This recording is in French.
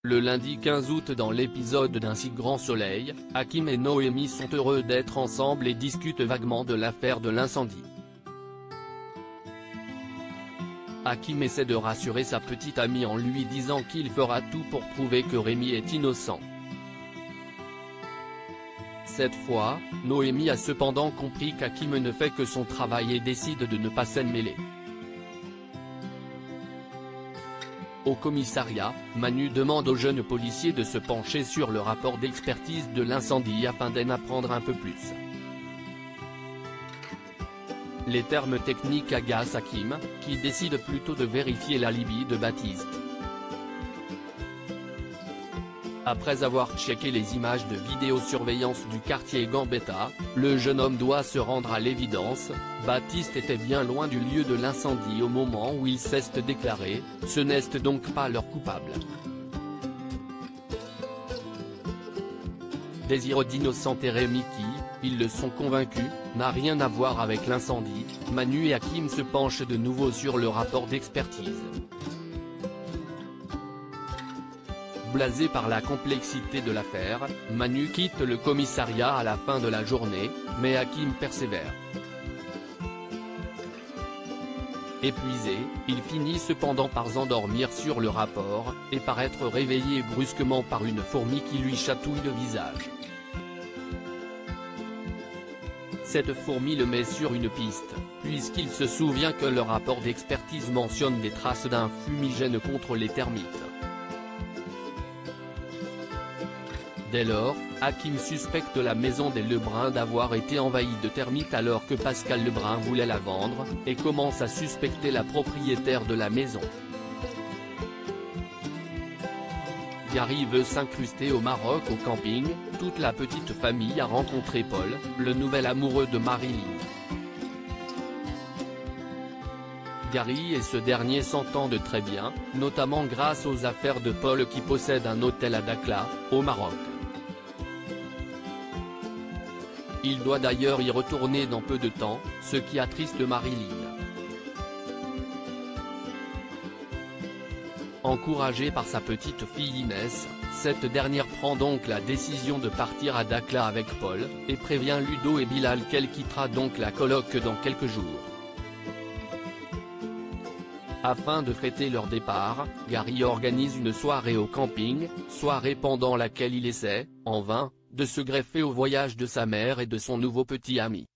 Le lundi 15 août, dans l'épisode d'Un si grand soleil, Hakim et Noémie sont heureux d'être ensemble et discutent vaguement de l'affaire de l'incendie. Hakim essaie de rassurer sa petite amie en lui disant qu'il fera tout pour prouver que Rémi est innocent. Cette fois, Noémie a cependant compris qu'Hakim ne fait que son travail et décide de ne pas s'en mêler. Au commissariat, Manu demande au jeune policier de se pencher sur le rapport d'expertise de l'incendie afin d'en apprendre un peu plus. Les termes techniques agacent Hakim, qui décide plutôt de vérifier l'alibi de Baptiste. Après avoir checké les images de vidéosurveillance du quartier Gambetta, le jeune homme doit se rendre à l'évidence: Baptiste était bien loin du lieu de l'incendie au moment où il s'est déclaré, ce n'est donc pas leur coupable. Désireux d'innocenter Rémi qui, ils le sont convaincus, n'a rien à voir avec l'incendie, Manu et Hakim se penchent de nouveau sur le rapport d'expertise. Blasé par la complexité de l'affaire, Manu quitte le commissariat à la fin de la journée, mais Hakim persévère. Épuisé, il finit cependant par s'endormir sur le rapport, et par être réveillé brusquement par une fourmi qui lui chatouille le visage. Cette fourmi le met sur une piste, puisqu'il se souvient que le rapport d'expertise mentionne des traces d'un fumigène contre les termites. Dès lors, Hakim suspecte la maison des Lebrun d'avoir été envahie de termites alors que Pascal Lebrun voulait la vendre, et commence à suspecter la propriétaire de la maison. Gary veut s'incruster au Maroc au camping, toute la petite famille a rencontré Paul, le nouvel amoureux de Marilyn. Gary et ce dernier s'entendent très bien, notamment grâce aux affaires de Paul qui possède un hôtel à Dakhla, au Maroc. Il doit d'ailleurs y retourner dans peu de temps, ce qui attriste Marilyn. Encouragée par sa petite fille Inès, cette dernière prend donc la décision de partir à Dakhla avec Paul, et prévient Ludo et Bilal qu'elle quittera donc la coloc dans quelques jours. Afin de fêter leur départ, Gary organise une soirée au camping, soirée pendant laquelle il essaie, en vain, de se greffer au voyage de sa mère et de son nouveau petit ami.